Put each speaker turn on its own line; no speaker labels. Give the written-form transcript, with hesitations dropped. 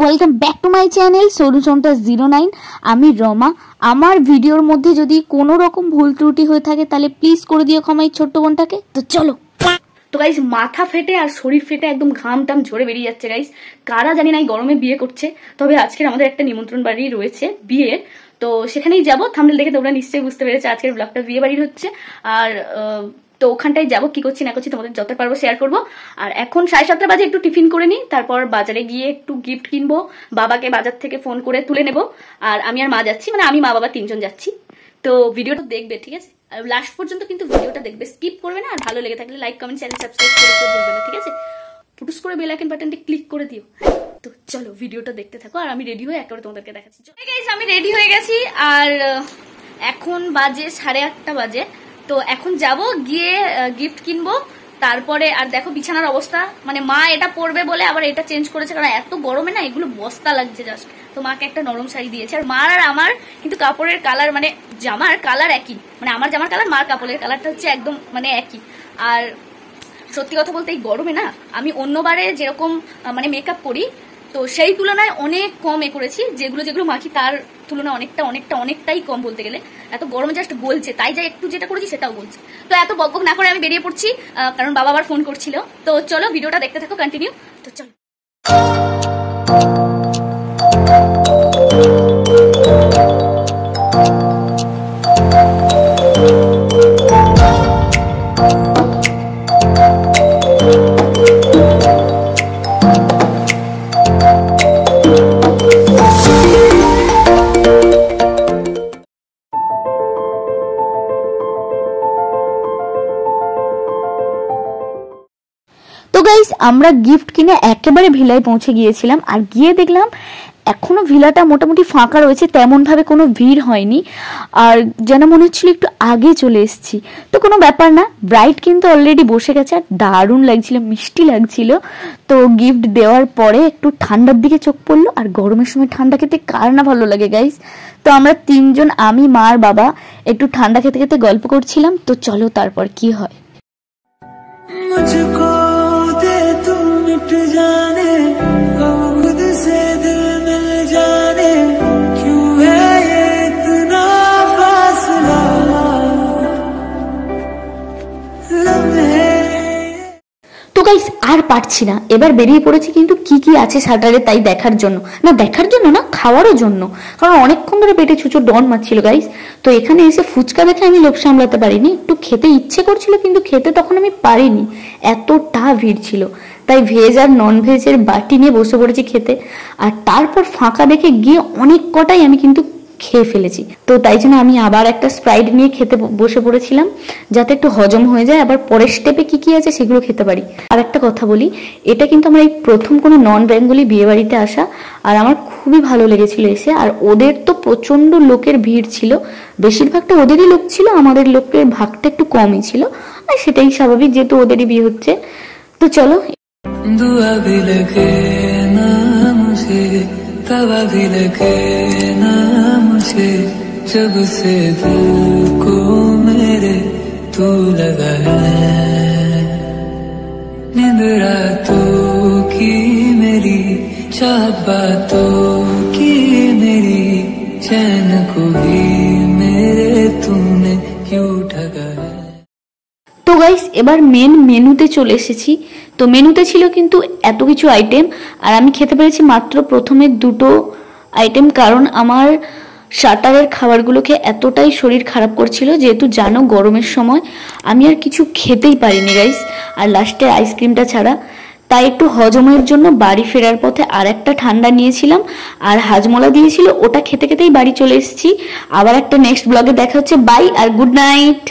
Welcome back to my channel সরুচন্টা 09। আমি রমা। আমার ভিডিওর মধ্যে যদি কোনো রকম ভুল ত্রুটি হয়ে থাকে তাহলে প্লিজ করে দিও ক্ষমা এই ছোট্ট বোনটাকে। তো চলো। তো গাইস মাথা ফেটে আর শরীর ফেটে একদম ঘাম টাম ঝরে বেরিয়ে যাচ্ছে গাইস। কারা জানি না এই গরমে বিয়ে করছে, তবে আজকের আমাদের একটা নিমন্ত্রণ বাড়ি রয়েছে বিয়ের, তো সেখানেই যাবো। থাম্বনেল দেখে তোমরা নিশ্চয়ই বুঝতে পেরেছো আজকের ব্লগটা বিয়ে বাড়ির হচ্ছে। আর তো ওখানটায় যাবো, কি করছি না করছি তোমাদের যত পারবো শেয়ার করবো। আর এখন 7:30 বাজে, একটু টিফিন করে নিই, তারপর বাজারে গিয়ে একটু গিফট কিনবো, বাবাকে বাজার থেকে ফোন করে তুলে নেবো। আর আমি আর মা যাচ্ছি, মানে আমি মা বাবা 3 জন যাচ্ছি। তো ভিডিওটা দেখবে, ঠিক আছে? আর লাস্ট পর্যন্ত কিন্তু ভিডিওটা দেখবে, স্কিপ করবে না। আর ভালো লেগে থাকলে লাইক কমেন্ট চ্যানেল সাবস্ক্রাইব করতে ভুলবে না, ঠিক আছে? পুটুস করে বেল আইকন বাটনটি ক্লিক করে দিও। তো চলো ভিডিওটা দেখতে থাকো, আর আমি রেডি হয়ে একেবারে তোমাদেরকে দেখাচ্ছি। গাইস আমি রেডি হয়ে গেছি, আর এখন বাজে 8:30 বাজে। তো এখন যাব, গিয়ে গিফট কিনবো, তারপরে আর দেখো বিছানার অবস্থা, মানে মা এটা পরবে বলে আবার এটা চেঞ্জ করেছে, কারণ এত গরমে না এগুলো বস্তা লাগছে জাস্ট। তো মাকে একটা নরম শাড়ি দিয়েছে। আর মার আর আমার কিন্তু কাপড়ের কালার, মানে জামার কালার একই, মানে আমার জামার কালার মার কাপড়ের কালারটা হচ্ছে একদম মানে একই। আর সত্যি কথা বলতে এই গরমে না আমি অন্যবারে যেরকম মানে মেকআপ করি, তো সেই তুলনায় অনেক কম করেছি। যেগুলো মাখি তার তুলনায় অনেকটাই কম বলতে গেলে। এত গরমে জাস্ট বলছে, তাই যা একটু যেটা করেছি সেটাও বলছে। তো এত বকবক না করে আমি বেরিয়ে পড়ছি, কারণ বাবা আবার ফোন করছিল। তো চলো ভিডিওটা দেখতে থাকো কন্টিনিউ। তো চলো। তো গাইস আমরা গিফট কিনে একেবারে ভিলায় পৌঁছে গিয়েছিলাম, আর গিয়ে দেখলাম এখনো ভিলাটা মোটামুটি ফাঁকা রয়েছে, তেমন ভাবে কোনো ভিড় হয়নি। আর যেন মনে হচ্ছিল একটু আগে চলে এসেছি। তো কোনো ব্যাপার না, ব্রাইড কিন্তু অলরেডি বসে গেছে, আর দারুণ লাগছিল, মিষ্টি লাগছিল। তো গিফট দেওয়ার পরে একটু ঠান্ডার দিকে চোখ পড়লো, আর গরমের সময় ঠান্ডা খেতে কার না ভালো লাগে গাইস। তো আমরা 3 জন, আমি মা আর বাবা, একটু ঠান্ডা খেতে খেতে গল্প করছিলাম। তো চলো তারপর কি হয়।
जाने खुद से दिल मिल जाने क्यों है ये इतना फासला
তো গাইস আর পারছি না, এবার বেরিয়ে পড়েছি, কিন্তু কি কি আছে শাটারে তাই দেখার জন্য না খাওয়ারও জন্য, কারণ অনেকক্ষণ ধরে পেটে ছুঁচো ডন মারছিল গাইস। তো এখানে এসে ফুচকা দেখে আমি লোভ সামলাতে পারিনি, একটু খেতে ইচ্ছে করছিল কিন্তু খেতে তখন আমি পারিনি, এতটা ভিড় ছিল। তাই ভেজ আর নন ভেজের বাটি নিয়ে বসে পড়েছি খেতে। আর তারপর ফাঁকা দেখে গিয়ে অনেক কটাই আমি কিন্তু খেয়ে ফেলেছি। তো তাই জন্য আমি আবার একটা স্প্রাইট নিয়ে খেতে বসে পড়েছিলাম, যাতে একটু হজম হয়ে যায়, আবার পরের স্টেপে কি কি আছে সেগুলো খেতে পারি। আর একটা কথা বলি, এটা কিন্তু আমার এই প্রথম কোনো নন বেঙ্গলি বিয়ে বাড়িতে আসা, আর আমার খুবই ভালো লেগেছিল এসে। আর ওদের তো প্রচন্ড লোকের ভিড় ছিল, বেশিরভাগটা ওদেরই লোক ছিল, আমাদের লোকের ভাগটা একটু কমই ছিল, আর সেটাই স্বাভাবিক যেহেতু ওদেরই বিয়ে হচ্ছে। তো চলো।
दुआ भी लगे ना मुझे, तवा भी लगे ना मुझे, जब से दिल को मेरे तू लगा है, नींद रातों की मेरी, चाहत बातों की मेरी, चैन को भी मेरे तूने क्यों ठगा है।
তো গাইস এবার মেনুতে চলে এসেছি। তো মেনুতে ছিল কিন্তু এত কিছু আইটেম, আর আমি খেতে পেরেছি মাত্র প্রথমে 2টো আইটেম, কারণ আমার শাটারের খাবারগুলোকে এতটাই শরীর খারাপ করছিল, যেহেতু জানো গরমের সময় আমি আর কিছু খেতেই পারিনি গাইস, আর লাস্টে আইসক্রিমটা ছাড়া। তাই একটু হজমের জন্য বাড়ি ফেরার পথে আর একটা ঠান্ডা নিয়েছিলাম, আর হাজমলা দিয়েছিল, ওটা খেতে খেতেই বাড়ি চলে এসেছি। আবার একটা নেক্সট ব্লগে দেখা হচ্ছে, বাই আর গুড নাইট।